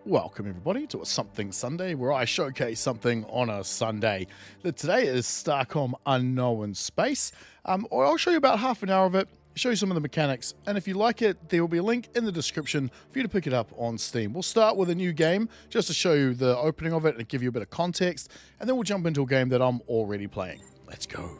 Welcome everybody to a Something Sunday, where I showcase something on a Sunday. Today is Starcom Unknown Space. I'll show you about half an hour of it, show you some of the mechanics, and if you like it, there will be a link in the description for you to pick it up on Steam. We'll start with a new game, just to show you the opening of it and give you a bit of context, and then we'll jump into a game that I'm already playing. Let's go.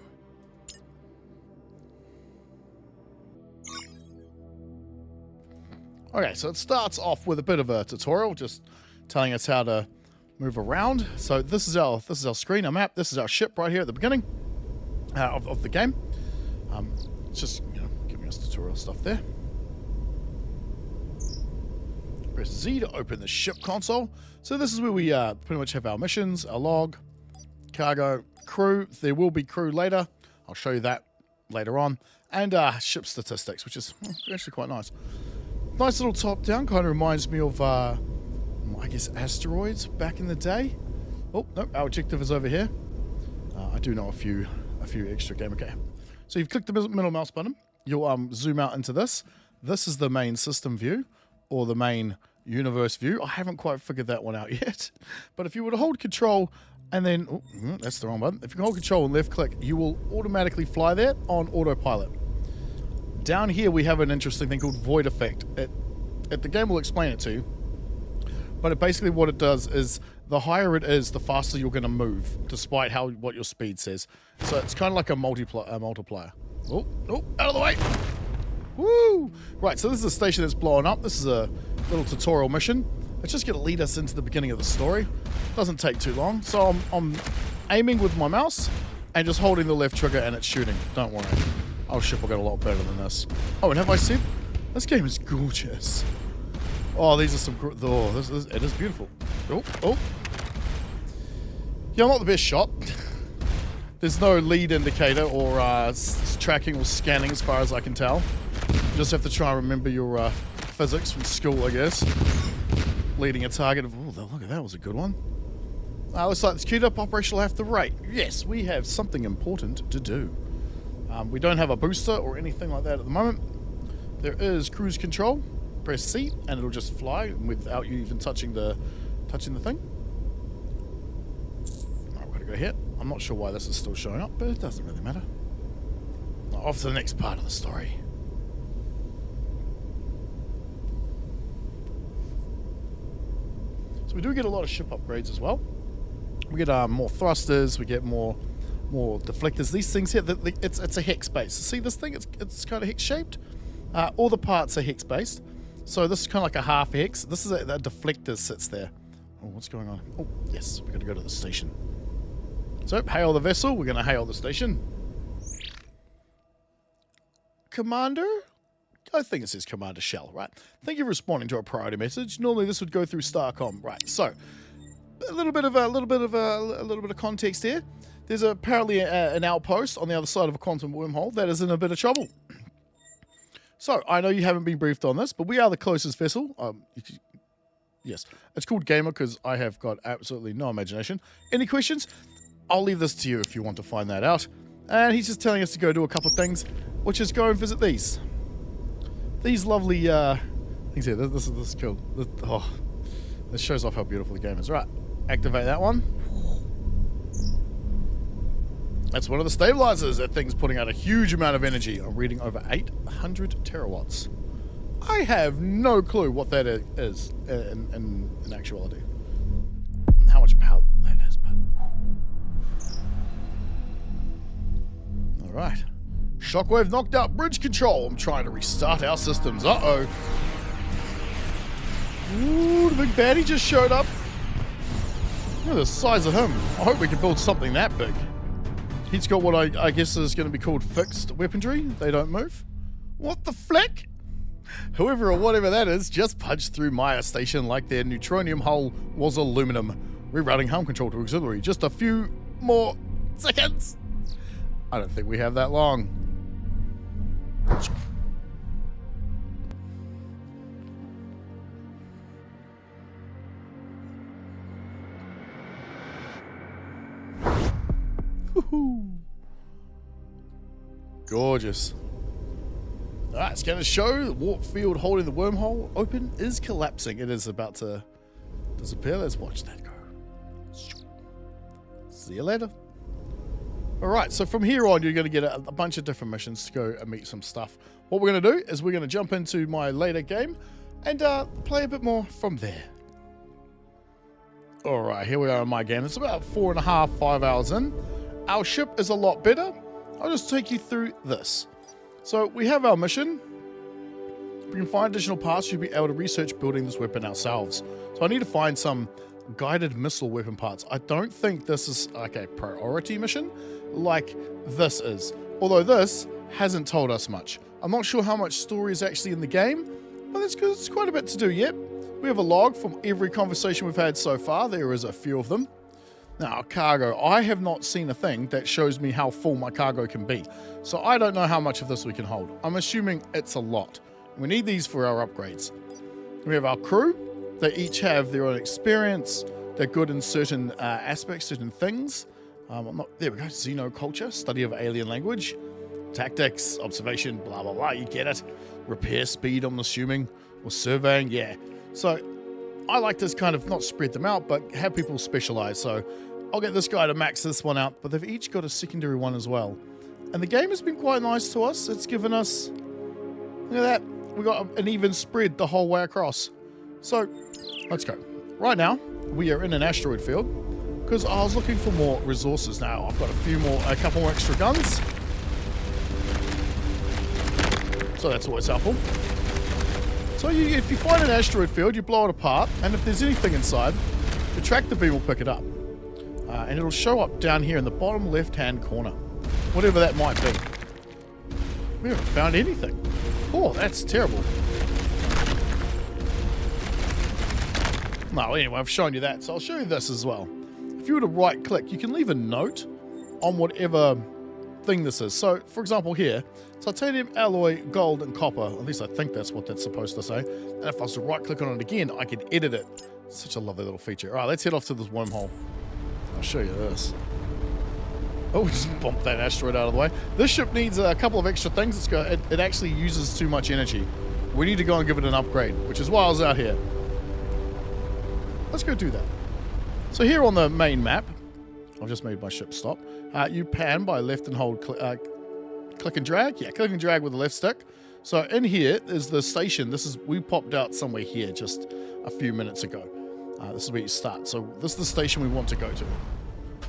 Okay, so it starts off with a bit of a tutorial, just telling us how to move around. So this is our screen, our map. This is our ship right here at the beginning of the game. It's just giving us tutorial stuff there. Press Z to open the ship console. So this is where we pretty much have our missions, our log, cargo, crew. There will be crew later. I'll show you that later on, and ship statistics, which is actually quite nice. Nice little top down, kind of reminds me of, I guess, asteroids back in the day. Oh, no, our objective is over here. I do know a few extra game. Okay, so you've clicked the middle mouse button. You'll zoom out into this. This is the main system view, or the main universe view. I haven't quite figured that one out yet. But if you were to hold control and then, oh, that's the wrong button. If you can hold control and left click, you will automatically fly there on autopilot. Down here we have an interesting thing called void effect. The game will explain it to you, but basically what it does is the higher it is, the faster you're going to move, despite what your speed says. So it's kind of like a multiplier. Oh, out of the way! Woo! Right, so this is a station that's blowing up. This is a little tutorial mission. It's just going to lead us into the beginning of the story. Doesn't take too long. So I'm aiming with my mouse and just holding the left trigger, and it's shooting. Don't worry. Oh shit, we'll get a lot better than this. Oh, and have I said, this game is gorgeous. Oh, these are some, it is beautiful. Oh. Yeah, I'm not the best shot. There's no lead indicator or tracking or scanning as far as I can tell. You just have to try and remember your physics from school, I guess. Leading a target of, oh, look at that, was a good one. Looks like it's queued up, operational left to right. Yes, we have something important to do. We don't have a booster or anything like that at the moment. There is cruise control. Press C and it'll just fly without you even touching the thing. Alright, we're gonna go here. I'm not sure why this is still showing up, but it doesn't really matter. Off to the next part of the story. So we do get a lot of ship upgrades as well. We get more thrusters. We get more deflectors. These things here, it's a hex base. See this thing? It's kind of hex shaped. All the parts are hex based. So this is kind of like a half hex. This is a deflector sits there. Oh, what's going on? Oh, yes, we're going to go to the station. So hail the vessel. We're going to hail the station. Commander? I think it says Commander Shell, right? Thank you for responding to our priority message. Normally this would go through Starcom, right? So a little bit of context here. There's apparently an outpost on the other side of a quantum wormhole that is in a bit of trouble. So, I know you haven't been briefed on this, but we are the closest vessel. Yes, it's called Gamer because I have got absolutely no imagination. Any questions? I'll leave this to you if you want to find that out. And he's just telling us to go do a couple of things, which is go and visit these. These lovely things here. This is cool. This shows off how beautiful the game is. Right, activate that one. That's one of the stabilizers. That thing's putting out a huge amount of energy. I'm reading over 800 terawatts. I have no clue what that is in actuality. And how much power that is, but... Alright. Shockwave knocked out bridge control. I'm trying to restart our systems. Uh-oh. Ooh, the big baddie just showed up. Look at the size of him. I hope we can build something that big. He's got what I guess is going to be called fixed weaponry. They don't move. What the flick? Whoever or whatever that is just punched through Maya Station like their neutronium hull was aluminum. Rerouting helm control to auxiliary. Just a few more seconds. I don't think we have that long. Gorgeous. Alright, it's going to show the warp field holding the wormhole open is collapsing. It is about to disappear. Let's watch that go. See you later. Alright, so from here on, you're going to get a bunch of different missions to go and meet some stuff. What we're going to do is we're going to jump into my later game and play a bit more from there. Alright, here we are in my game. It's about 4.5, 5 hours in. Our ship is a lot better. I'll just take you through this. So we have our mission. If we can find additional parts, you'll be able to research building this weapon ourselves. So I need to find some guided missile weapon parts. I don't think this is like a priority mission like this is. Although this hasn't told us much. I'm not sure how much story is actually in the game, but it's because it's quite a bit to do yet. We have a log from every conversation we've had so far. There is a few of them. Now, cargo. I have not seen a thing that shows me how full my cargo can be. So I don't know how much of this we can hold. I'm assuming it's a lot. We need these for our upgrades. We have our crew. They each have their own experience. They're good in certain aspects, certain things. There we go. Xenoculture, study of alien language. Tactics, observation, blah, blah, blah. You get it. Repair speed, I'm assuming. Or surveying, yeah. So I like to kind of not spread them out, but have people specialize. So I'll get this guy to max this one out, but they've each got a secondary one as well. And the game has been quite nice to us. It's given us, look at that. We got an even spread the whole way across. So let's go. Right now, we are in an asteroid field because I was looking for more resources. Now I've got a couple more extra guns. So that's always helpful. So if you find an asteroid field, you blow it apart, and if there's anything inside, the tractor beam will pick it up. And it'll show up down here in the bottom left-hand corner. Whatever that might be. We haven't found anything. Oh, that's terrible. No, anyway, I've shown you that, so I'll show you this as well. If you were to right-click, you can leave a note on whatever thing this is. So, for example, here, titanium, alloy, gold, and copper. At least I think that's what that's supposed to say. And if I was to right-click on it again, I can edit it. Such a lovely little feature. All right, let's head off to this wormhole. I'll show you this. Oh, we just bumped that asteroid out of the way. This ship needs a couple of extra things. It actually uses too much energy. We need to go and give it an upgrade, which is why I was out here. Let's go do that. So here on the main map, I've just made my ship stop. You pan by left and hold click and drag. Yeah, click and drag with the left stick. So in here is the station. We popped out somewhere here just a few minutes ago. This is where you start. So this is the station we want to go to.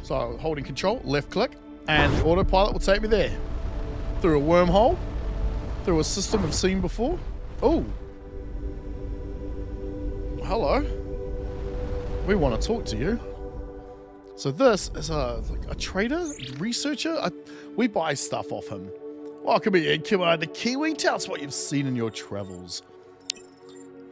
So holding control, left click, and the autopilot will take me there. Through a wormhole, through a system I've seen before. Oh. Hello. We want to talk to you. So this is a trader, researcher. We buy stuff off him. Welcome here, Commander Kiwi. Tell us what you've seen in your travels.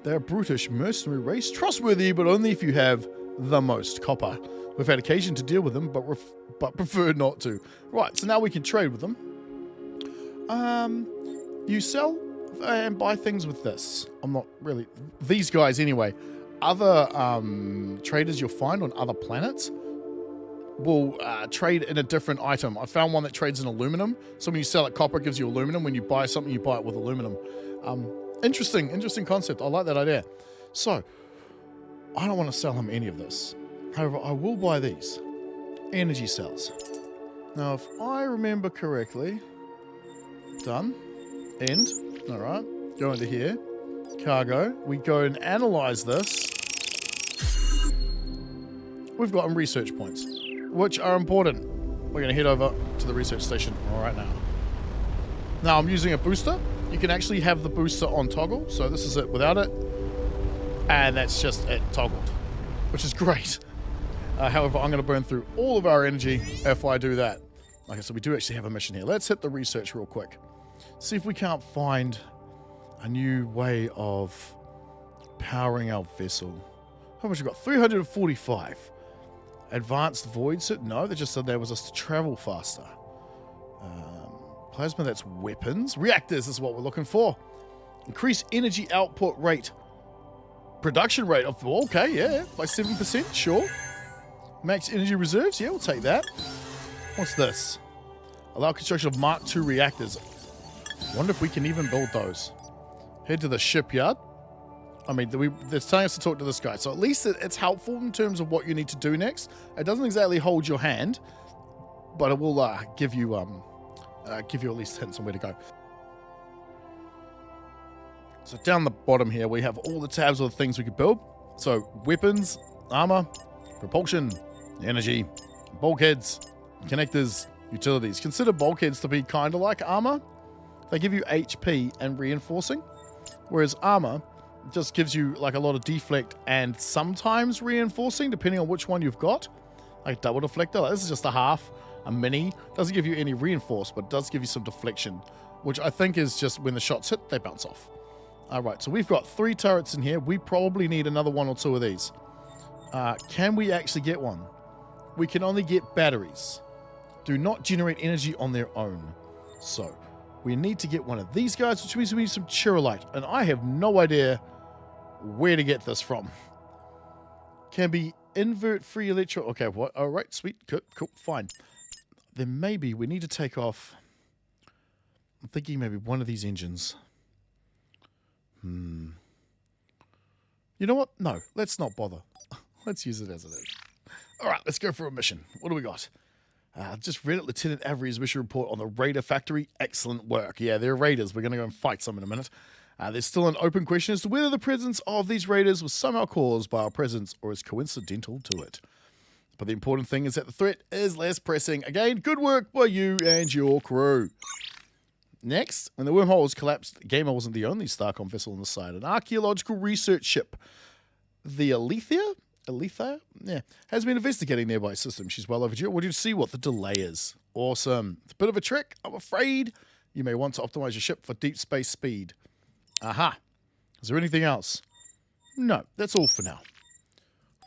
They're a brutish mercenary race, trustworthy, but only if you have the most copper. We've had occasion to deal with them, but prefer not to. Right, so now we can trade with them. You sell and buy things with this. I'm not really... These guys, anyway. Other traders you'll find on other planets will trade in a different item. I found one that trades in aluminum. So when you sell it copper, it gives you aluminum. When you buy something, you buy it with aluminum. Interesting concept. I like that idea. So, I don't want to sell him any of this. However, I will buy these. Energy cells. Now, if I remember correctly... Done. End. Alright. Go into here. Cargo. We go and analyze this. We've gotten research points, which are important. We're going to head over to the research station right now. Now, I'm using a booster. You can actually have the booster on toggle. So this is it without it. And that's just it toggled, which is great. However, I'm going to burn through all of our energy if I do that. Okay, so we do actually have a mission here. Let's hit the research real quick. See if we can't find a new way of powering our vessel. How much we got? 345. Advanced void suit? No, they just said that was us to travel faster. Plasma, that's weapons. Reactors is what we're looking for. Increase energy output rate. Production rate of... Okay, yeah, by 7%, sure. Max energy reserves, yeah, we'll take that. What's this? Allow construction of Mark II reactors. Wonder if we can even build those. Head to the shipyard. I mean, they're telling us to talk to this guy. So at least it's helpful in terms of what you need to do next. It doesn't exactly hold your hand, but it will give you at least hints on where to go. So down the bottom here, we have all the tabs of the things we could build. So weapons, armor, propulsion, energy, bulkheads, connectors, utilities. Consider bulkheads to be kind of like armor. They give you HP and reinforcing, whereas armor just gives you like a lot of deflect and sometimes reinforcing, depending on which one you've got. Like double deflector. Like this is just a half, a mini. Doesn't give you any reinforce, but does give you some deflection, which I think is just when the shots hit, they bounce off. All right, so we've got 3 turrets in here. We probably need another 1 or 2 of these. Can we actually get one? We can only get batteries. Do not generate energy on their own. So we need to get one of these guys, which means we need some chirolite. And I have no idea where to get this from. Can be invert free electro. Okay, what? All right, sweet. Cool, fine. Then maybe we need to take off. I'm thinking maybe one of these engines. You know what? No, let's not bother. Let's use it as it is. All right, let's go for a mission. What do we got? Just read it, Lieutenant Avery's mission report on the Raider Factory. Excellent work. Yeah, they're raiders. We're going to go and fight some in a minute. There's still an open question as to whether the presence of these raiders was somehow caused by our presence or is coincidental to it. But the important thing is that the threat is less pressing. Again, good work by you and your crew. Next, when the wormhole was collapsed, Gamer wasn't the only Starcom vessel on the side. An archaeological research ship, the Alethea, yeah, has been investigating nearby systems. She's well overdue. What do you see what the delay is? Awesome. It's a bit of a trick, I'm afraid. You may want to optimize your ship for deep space speed. Aha. Is there anything else? No, that's all for now.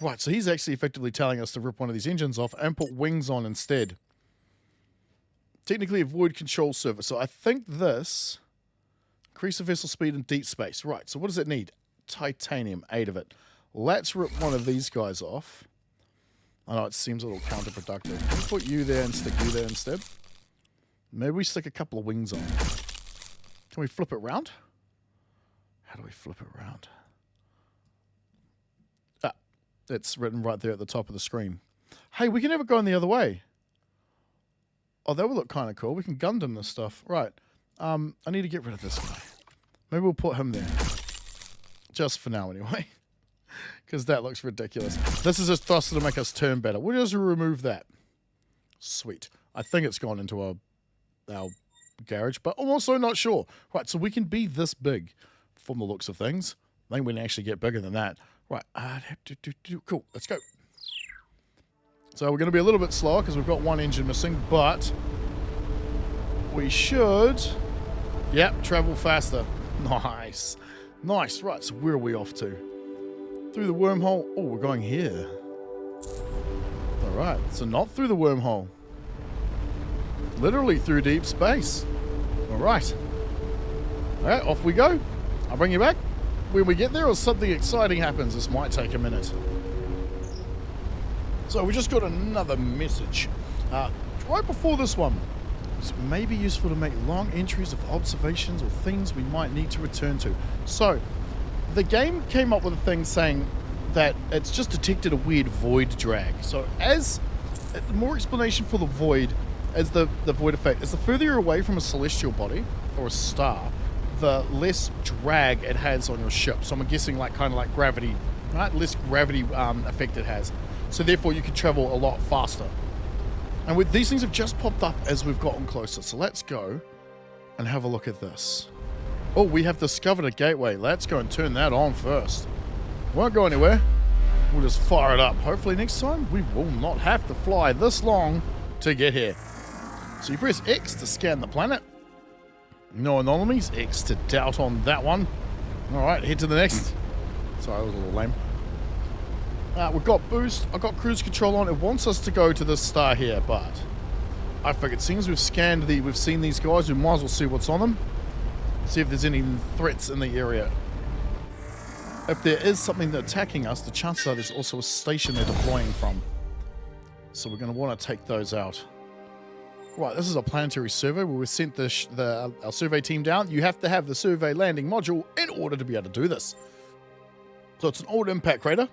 Right, so he's actually effectively telling us to rip one of these engines off and put wings on instead. Technically avoid control surface. So I think this increase the vessel speed in deep space. Right, so what does it need? Titanium, 8 of it. Let's rip one of these guys off. I know it seems a little counterproductive. Can we put you there and stick you there instead? Maybe we stick a couple of wings on. Can we flip it around? How do we flip it around? Ah, it's written right there at the top of the screen. Hey, we can never go in the other way. Oh, that would look kind of cool. We can Gundam this stuff. Right. I need to get rid of this guy. Maybe we'll put him there. Just for now, anyway. Because that looks ridiculous. This is just thruster to make us turn better. We'll just remove that. Sweet. I think it's gone into our garage, but I'm also not sure. Right, so we can be this big from the looks of things. I think we can actually get bigger than that. Right. Cool. Let's go. So we're going to be a little bit slower because we've got one engine missing, but we should, travel faster. Nice. Nice. Right, so where are we off to? Through the wormhole. Oh, we're going here. All right, so not through the wormhole. Literally through deep space. All right. All right, off we go. I'll bring you back when we get there or something exciting happens. This might take a minute. So we just got another message right before this one. It may be useful to make long entries of observations or things we might need to return to. So the game came up with a thing saying that it's just detected a weird void drag. So as more explanation for the void, as the void effect, as the further you're away from a celestial body or a star, the less drag it has on your ship. So I'm guessing like kind of like gravity, right? Less gravity effect it has. So therefore you can travel a lot faster. And with these things have just popped up as we've gotten closer. So let's go and have a look at this. Oh, we have discovered a gateway. Let's go and turn that on first. Won't go anywhere. We'll just fire it up. Hopefully next time we will not have to fly this long to get here. So you press X to scan the planet. No anomalies. X to doubt on that one. All right, head to the next. Sorry, that was a little lame. We've got boost. I've got cruise control on. It wants us to go to this star here, but I figured seeing as we've scanned we've seen these guys, we might as well see what's on them. See if there's any threats in the area. If there is something that's attacking us, the chances are there's also a station they're deploying from. So we're going to want to take those out. Right, this is a planetary survey where we've sent our survey team down. You have to have the survey landing module in order to be able to do this. So it's an old impact crater.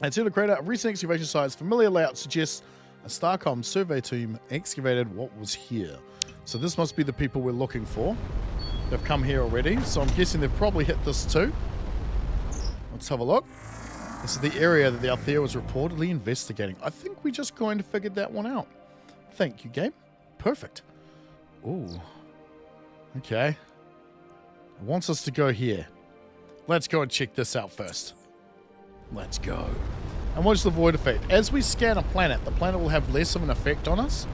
And to the crater, a recent excavation site's familiar layout suggests a Starcom survey team excavated what was here. So this must be the people we're looking for. They've come here already, so I'm guessing they've probably hit this too. Let's have a look. This is the area that the Althea was reportedly investigating. I think we just going to figure that one out. Thank you, game. Perfect. Ooh. Okay. It wants us to go here. Let's go and check this out first. Let's go. And what's the void effect? As we scan a planet, the planet will have less of an effect on us.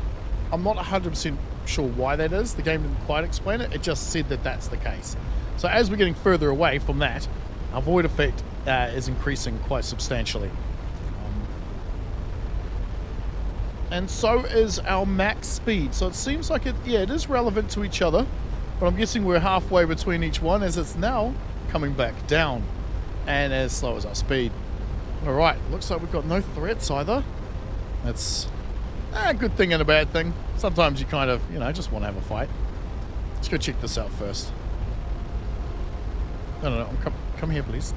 I'm not 100% sure why that is. The game didn't quite explain it. It just said that that's the case. So as we're getting further away from that, our void effect is increasing quite substantially. And so is our max speed. So it seems like it is relevant to each other. But I'm guessing we're halfway between each one as it's now coming back down. And as slow as our speed. Alright, looks like we've got no threats either. That's a good thing and a bad thing. Sometimes you kind of, just want to have a fight. Let's go check this out first. No. Come here, please.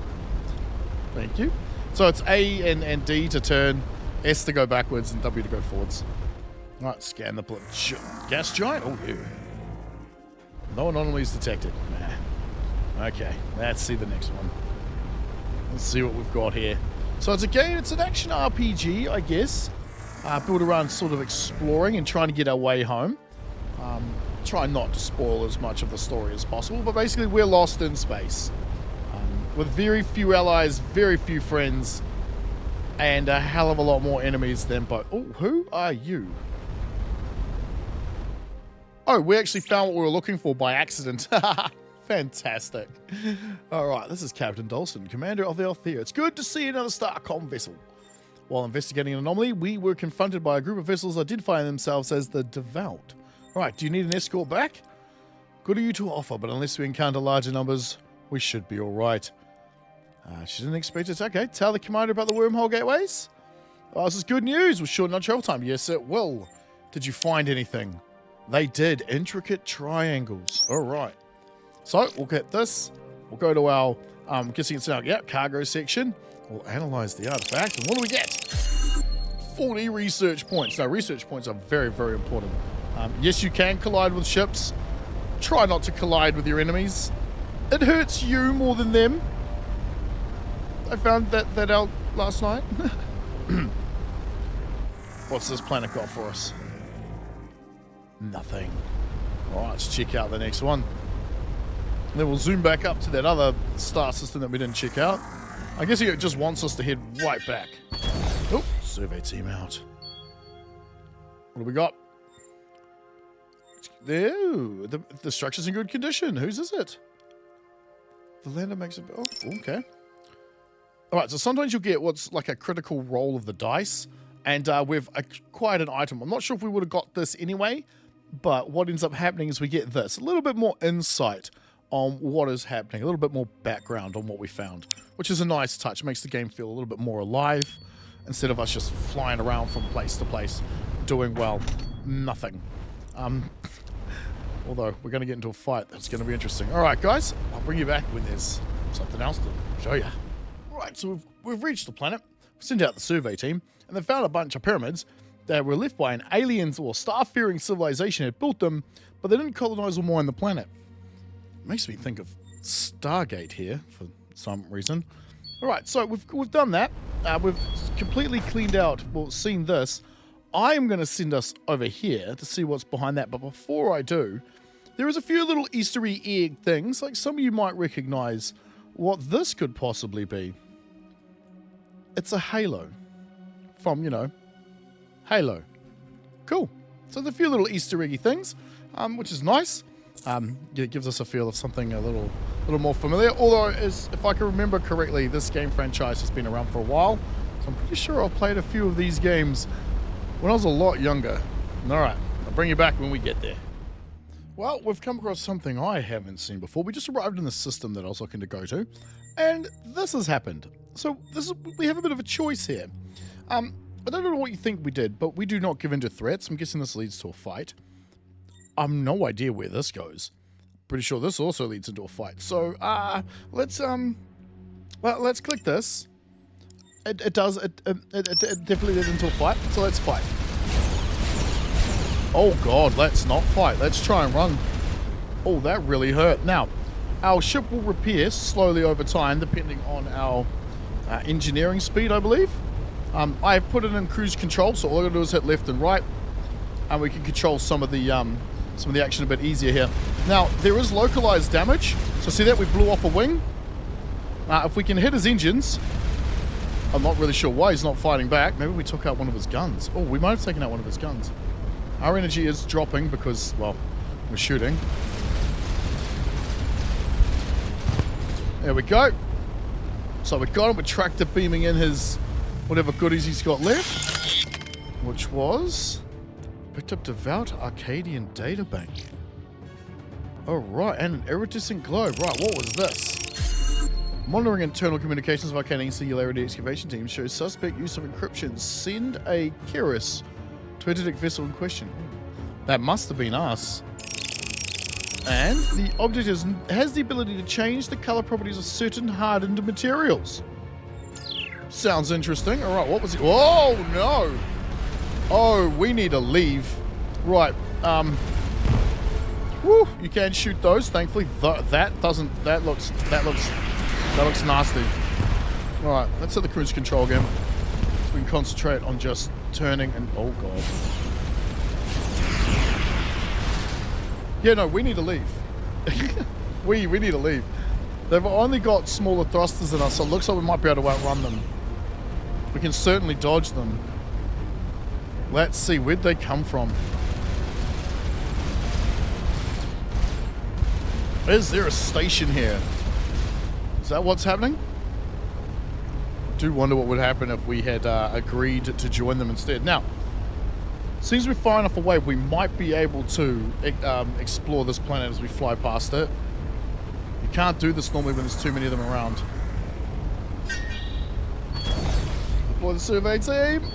Thank you. So it's A and D to turn, S to go backwards, and W to go forwards. Alright, scan the gas giant. Oh, yeah. No anomalies detected. Nah. Okay, let's see the next one. Let's see what we've got here. So it's an action RPG, I guess. Built around sort of exploring and trying to get our way home. Try not to spoil as much of the story as possible, but basically we're lost in space. With very few allies, very few friends, and a hell of a lot more enemies than both. Oh, who are you? Oh, we actually found what we were looking for by accident. Fantastic. All right, this is Captain Dawson, commander of the Althea. It's good to see another Starcom vessel. While investigating an anomaly, we were confronted by a group of vessels identifying themselves as the Devout. All right, do you need an escort back? Good of you to offer, but unless we encounter larger numbers, we should be all right. She didn't expect it. Okay, tell the commander about the wormhole gateways. Oh, this is good news. We'll shorten our travel time. Yes, it will. Did you find anything? They did. Intricate triangles. All right. So we'll get this. We'll go to our, guessing it's our cargo section. We'll analyze the artifact. And what do we get? 40 research points. Now, research points are very, very important. Yes, you can collide with ships. Try not to collide with your enemies. It hurts you more than them. I found that out last night. What's this planet got for us? Nothing. All right, let's check out the next one. And then we'll zoom back up to that other star system that we didn't check out. I guess it just wants us to head right back. Oh, survey team out. What do we got? There, the structure's in good condition. Whose is it? The lander makes it. Oh, okay. All right, so sometimes you'll get what's like a critical roll of the dice, and we've acquired an item. I'm not sure if we would have got this anyway, but what ends up happening is we get this. A little bit more insight on what is happening, a little bit more background on what we found, which is a nice touch. It makes the game feel a little bit more alive instead of us just flying around from place to place, doing, well, nothing. Although we're going to get into a fight that's going to be interesting. All right, guys, I'll bring you back when there's something else to show you. All right, so we've reached the planet. We sent out the survey team, and they found a bunch of pyramids that were left by an aliens or star-faring civilization had built them, but they didn't colonize or mine the planet. Makes me think of Stargate here for some reason. All right, so we've done that. We've completely cleaned out, well, seen this. I am going to send us over here to see what's behind that. But before I do, there is a few little Easter egg things. Like some of you might recognize what this could possibly be. It's a halo from, Halo. Cool. So there's a few little Easter eggy things, which is nice. It gives us a feel of something a little more familiar. Although, if I can remember correctly, this game franchise has been around for a while. So I'm pretty sure I've played a few of these games when I was a lot younger. All right, I'll bring you back when we get there. Well, we've come across something I haven't seen before. We just arrived in the system that I was looking to go to, and this has happened. So we have a bit of a choice here. I don't know what you think we did, but we do not give in to threats. I'm guessing this leads to a fight. I've no idea where this goes. Pretty sure this also leads into a fight. So let's Well, let's click this. It does. It definitely led into a fight. So let's fight. Oh god, let's not fight. Let's try and run. Oh, that really hurt. Now, our ship will repair slowly over time, depending on our engineering speed, I believe. I've put it in cruise control, so all I gotta do is hit left and right, and we can control some of the action a bit easier here. Now, there is localized damage. So see that we blew off a wing. If we can hit his engines, I'm not really sure why he's not fighting back. Maybe we took out one of his guns. Oh, we might have taken out one of his guns. Our energy is dropping because, well, we're shooting. There we go. So we got him with tractor beaming in his whatever goodies he's got left, which was picked up devout Arcadian data bank. Oh right, and an iridescent globe. Right, what was this? Monitoring internal communications of Arcadian Singularity excavation team shows suspect use of encryption. Send a Keris to interdict vessel in question. That must have been us. And the object has the ability to change the color properties of certain hardened materials. Sounds interesting. All right, what was it? Oh, no. Oh, we need to leave. Right. Woo, you can shoot those, thankfully. That looks nasty. All right, let's hit the cruise control again. So we can concentrate on just turning and... Oh, God. Yeah, no, we need to leave. we need to leave. They've only got smaller thrusters than us, so it looks like we might be able to outrun them. We can certainly dodge them. Let's see, where'd they come from? Is there a station here? Is that what's happening? I do wonder what would happen if we had agreed to join them instead. Now, seems we're far enough away, we might be able to explore this planet as we fly past it. You can't do this normally when there's too many of them around. Deploy the survey team.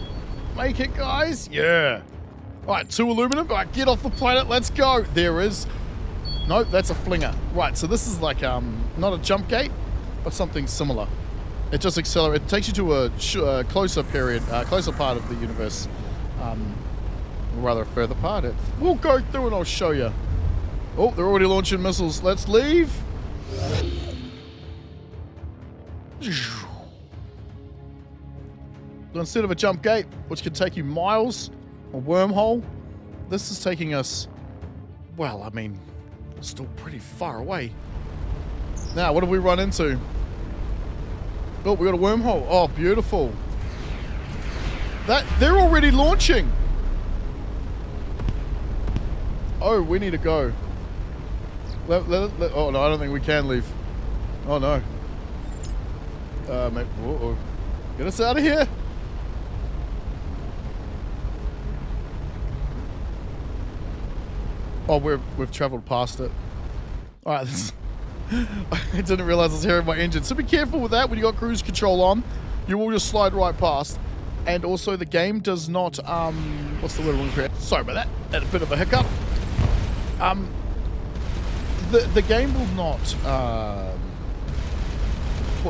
Make it, guys. Yeah. All right, 2 aluminum. All right, get off the planet. Let's go. There is... Nope, that's a flinger. Right, so this is like, not a jump gate, but something similar. It just accelerates. It takes you to a closer part of the universe. Or rather, a further part. We'll go through and I'll show you. Oh, they're already launching missiles. Let's leave. Instead of a jump gate, which can take you miles, a wormhole, this is taking us, well, I mean, still pretty far away. Now, what have we run into? Oh, we got a wormhole. Oh, beautiful. They're already launching. Oh, we need to go. Oh, no, I don't think we can leave. Oh, no. Mate, get us out of here. Oh, we've traveled past it. All right, I didn't realize I was hearing my engine. So be careful with that when you got cruise control on. You will just slide right past. And also the game does not, what's the word I'm looking for? Sorry about that. Had a bit of a hiccup. The game will not,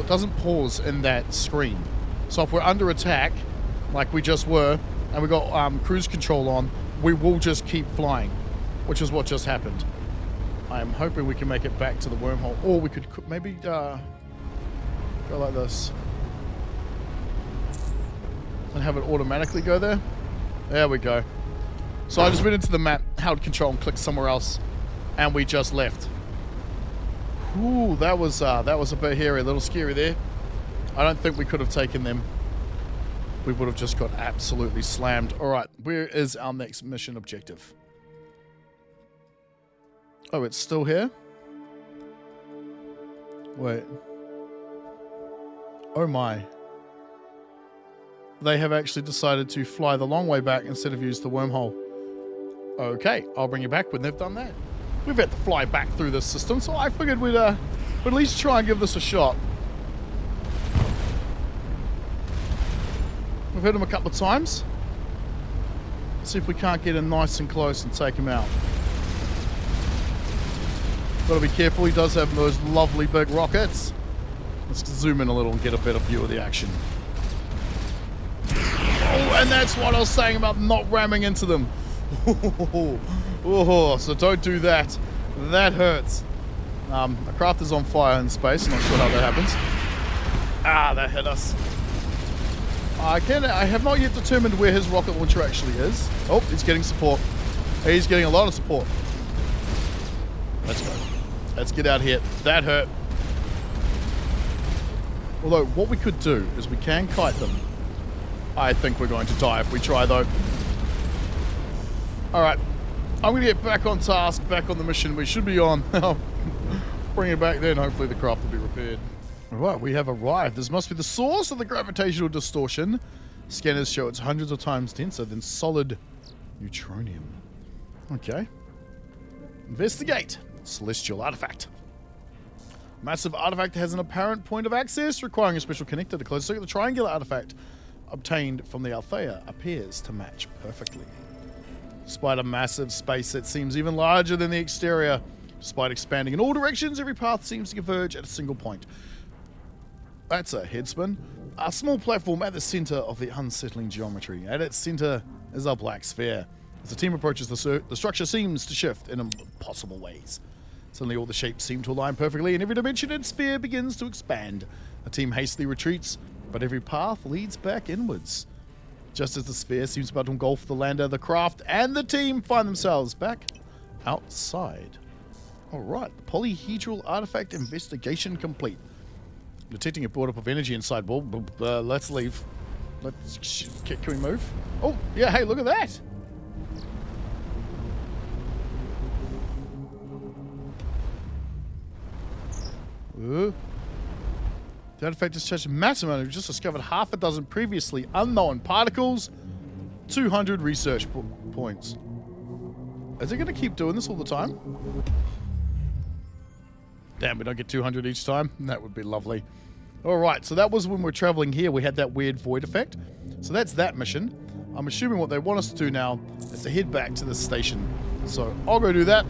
doesn't pause in that screen. So if we're under attack, like we just were, and we got cruise control on, we will just keep flying, which is what just happened. I am hoping we can make it back to the wormhole, or we could maybe go like this and have it automatically go there. There we go. So I just went into the map, held control and clicked somewhere else, and we just left. Ooh, that was a bit hairy, a little scary there. I don't think we could have taken them. We would have just got absolutely slammed. All right, where is our next mission objective? Oh, it's still here? Wait. Oh my. They have actually decided to fly the long way back instead of use the wormhole. Okay, I'll bring you back when they've done that. We've had to fly back through this system, so I figured we'd at least try and give this a shot. We've hit him a couple of times. Let's see if we can't get in nice and close and take him out. Gotta be careful, he does have those lovely big rockets. Let's zoom in a little and get a better view of the action. Oh, and that's what I was saying about not ramming into them. Oh, so don't do that. That hurts. A craft is on fire in space. I'm not sure how that happens. Ah, that hit us. I have not yet determined where his rocket launcher actually is. Oh, he's getting support. He's getting a lot of support. Let's go. Let's get out here. That hurt. Although, what we could do is we can kite them. I think we're going to die if we try, though. Alright. I'm going to get back on task, back on the mission we should be on. I'll bring it back then. Hopefully the craft will be repaired. Alright, we have arrived. This must be the source of the gravitational distortion. Scanners show it's hundreds of times denser than solid neutronium. Okay. Investigate. Celestial artifact. Massive artifact has an apparent point of access, requiring a special connector to close circuit. The triangular artifact obtained from the Althea appears to match perfectly. Despite a massive space that seems even larger than the exterior, despite expanding in all directions, every path seems to converge at a single point. That's a headspin. A small platform at the center of the unsettling geometry. At its center is a black sphere. As the team approaches the structure seems to shift in impossible ways. Suddenly all the shapes seem to align perfectly, and every dimension and sphere begins to expand. The team hastily retreats, but every path leads back inwards. Just as the sphere seems about to engulf the lander, the craft and the team find themselves back outside. Alright, polyhedral artifact investigation complete. Detecting a buildup of energy inside. Well, let's leave. Can we move? Oh, yeah, hey, look at that! The artifact discharged a massive amount. We've just discovered half a dozen previously unknown particles. 200 research points. Is it going to keep doing this all the time? Damn, we don't get 200 each time. That would be lovely. Alright, so that was when we're traveling here. We had that weird void effect. So that's that mission. I'm assuming what they want us to do now is to head back to the station. So I'll go do that.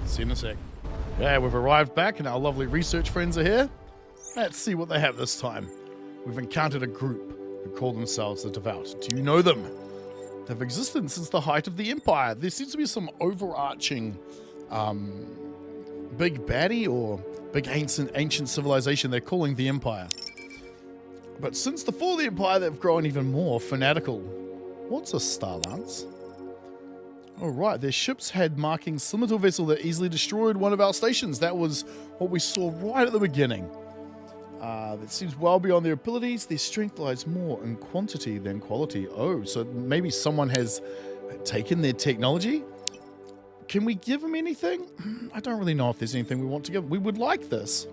See you in a sec. Yeah, we've arrived back and our lovely research friends are here. Let's see what they have this time. We've encountered a group who call themselves the Devout. Do you know them? They've existed since the height of the Empire. There seems to be some overarching big baddie or big ancient civilization they're calling the Empire. But since the fall of the Empire, they've grown even more fanatical. What's a Star Lance? Alright, their ships had markings similar to a vessel that easily destroyed one of our stations. That was what we saw right at the beginning. That seems well beyond their abilities. Their strength lies more in quantity than quality. Oh, so maybe someone has taken their technology? Can we give them anything? I don't really know if there's anything we want to give. We would like this.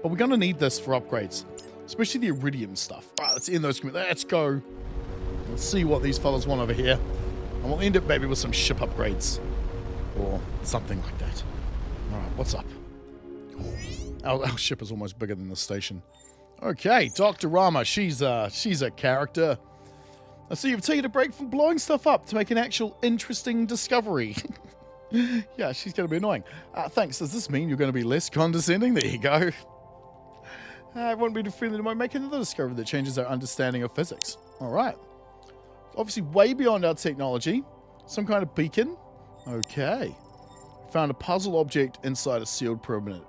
But we're going to need this for upgrades. Especially the iridium stuff. Alright, let's end those. Let's go. Let's see what these fellas want over here. And we'll end it maybe with some ship upgrades. Or something like that. Alright, what's up? Our ship is almost bigger than the station. Okay, Dr. Rama, she's a character. I see you've taken a break from blowing stuff up to make an actual interesting discovery. Yeah, she's going to be annoying. Thanks, does this mean you're going to be less condescending? There you go. I want to be friendly to make another discovery that changes our understanding of physics. Alright. Obviously way beyond our technology. Some kind of beacon. Okay. Found a puzzle object inside a sealed pyramid.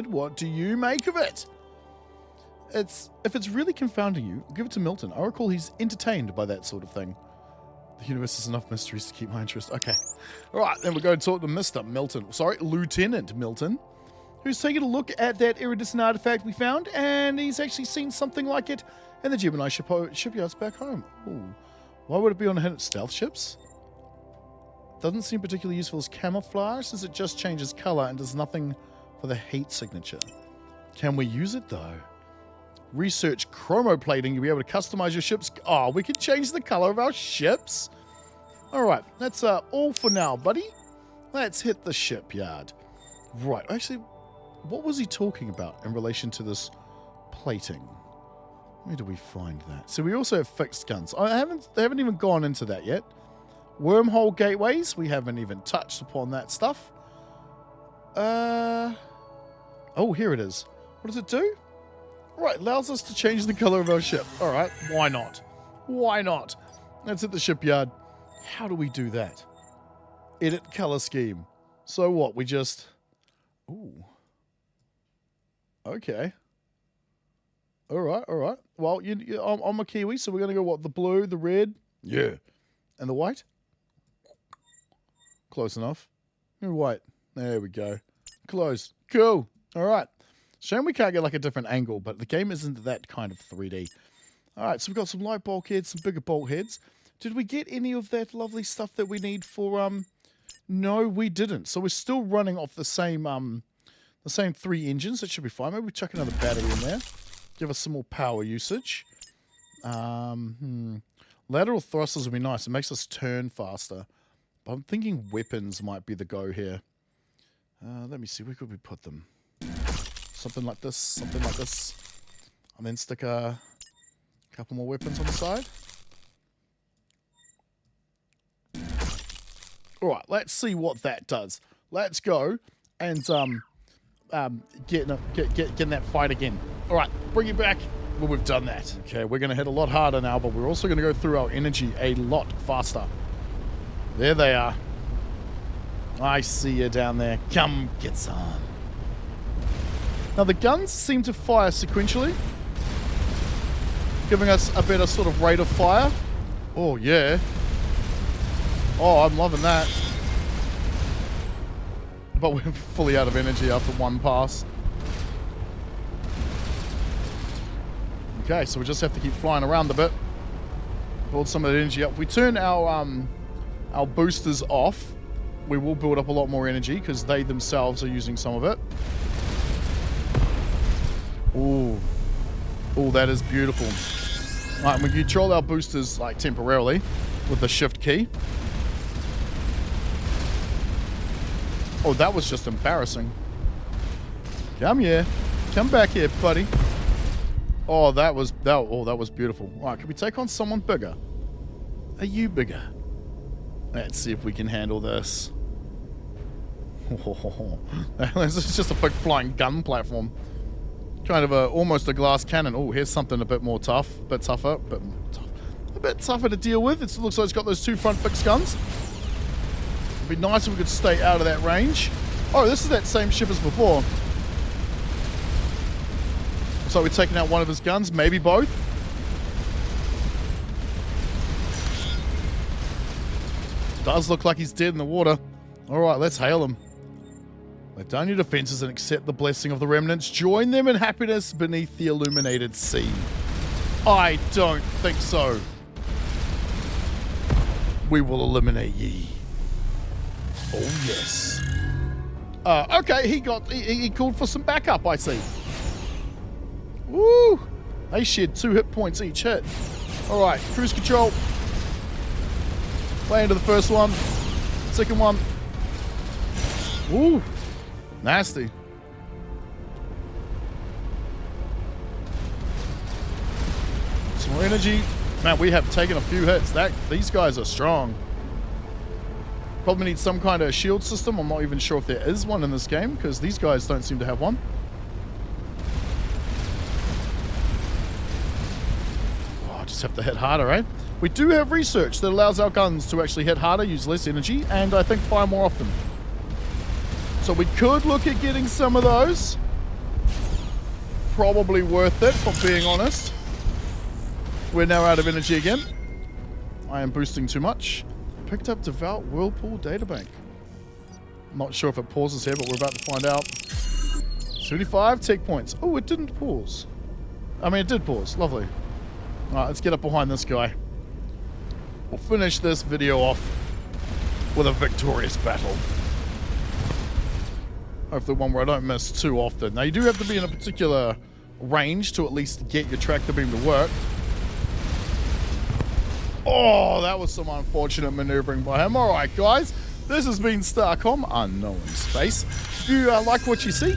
What do you make of it? If it's really confounding you, give it to Milton. I recall he's entertained by that sort of thing. The universe has enough mysteries to keep my interest. Okay. Alright, then we're going to talk to Mr. Milton. Sorry, Lieutenant Milton. Who's taken a look at that iridescent artifact we found, and he's actually seen something like it in the Gemini shipyards back home. Ooh. Why would it be on a hint at stealth ships? Doesn't seem particularly useful as camouflage, since it just changes color and does nothing for the heat signature. Can we use it though? Research chromoplating. You'll be able to customize your ships. Oh, we can change the color of our ships. Alright, that's all for now, buddy. Let's hit the shipyard. Right, actually, what was he talking about in relation to this plating? Where do we find that? So we also have fixed guns. They haven't even gone into that yet. Wormhole gateways. We haven't even touched upon that stuff. Oh, here it is. What does it do? Right, allows us to change the color of our ship. All right, why not? Why not? Let's hit the shipyard. How do we do that? Edit color scheme. So what? We just... Ooh. Okay. All right, all right. Well, I'm a Kiwi, so we're going to go, what, the blue, the red? Yeah. And the white? Close enough. White. There we go. Close. Cool. All right. Shame we can't get like a different angle, but the game isn't that kind of 3D. All right, so we've got some light bulkheads, some bigger bulkheads. Did we get any of that lovely stuff that we need for... No, we didn't. So we're still running off the same 3 engines. That should be fine. Maybe we chuck another battery in there. Give us some more power usage. Lateral thrusters would be nice. It makes us turn faster. But I'm thinking weapons might be the go here. Let me see. Where could we put them? Something like this. Something like this. And then stick a couple more weapons on the side. Alright, let's see what that does. Let's go and get in that fight again. Alright, bring it back when we've done that. Okay, we're going to hit a lot harder now, but we're also going to go through our energy a lot faster. There they are. I see you down there. Come get some. Now the guns seem to fire sequentially, giving us a better sort of rate of fire. Oh yeah. Oh, I'm loving that. But we're fully out of energy after one pass. Okay, so we just have to keep flying around a bit. Build some of the energy up. If we turn our boosters off, we will build up a lot more energy because they themselves are using some of it. Ooh. Oh, that is beautiful. All right, we control our boosters like temporarily with the shift key. Oh, that was just embarrassing. Come here. Come back here, buddy. Oh, that was beautiful. All right, can we take on someone bigger? Are you bigger? Let's see if we can handle this. Oh, this is just a big flying gun platform. Kind of almost a glass cannon. Oh, here's something a bit more tough. A bit tougher. A bit tougher to deal with. It looks like it's got those 2 front fixed guns. It'd be nice if we could stay out of that range. Oh, this is that same ship as before. So we're taking out one of his guns, maybe both. Does look like he's dead in the water. Alright, let's hail him. Let down your defenses and accept the blessing of the remnants. Join them in happiness beneath the illuminated sea. I don't think so. We will eliminate ye. Oh, yes. Okay, he called for some backup, I see. Woo! They shared 2 hit points each hit. Alright, cruise control. Play into the first one. Second one. Woo! Nasty. Some more energy. Man, we have taken a few hits. These guys are strong. Probably need some kind of shield system. I'm not even sure if there is one in this game, because these guys don't seem to have one. Oh, just have to hit harder, eh? We do have research that allows our guns to actually hit harder, use less energy, and I think fire more often. So we could look at getting some of those. Probably worth it, for being honest. We're now out of energy again. I am boosting too much. Picked up Devout Whirlpool Databank. Not sure if it pauses here, but we're about to find out. 75 tech points. Oh, it didn't pause. I mean, it did pause. Lovely. Alright, let's get up behind this guy. We'll finish this video off with a victorious battle. Hopefully one where I don't miss too often. Now, you do have to be in a particular range to at least get your tractor beam to work. Oh, that was some unfortunate maneuvering by him. Alright, guys. This has been Starcom, Unknown Space. If you like what you see,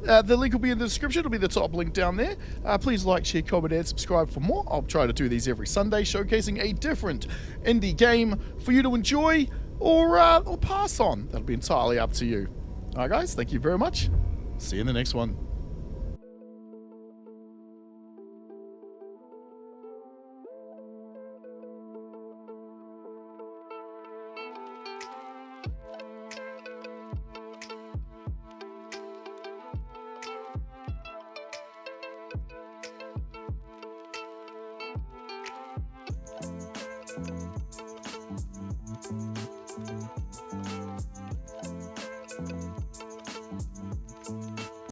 the link will be in the description. It'll be the top link down there. Please like, share, comment, and subscribe for more. I'll try to do these every Sunday, showcasing a different indie game for you to enjoy or pass on. That'll be entirely up to you. Alright, guys. Thank you very much. See you in the next one.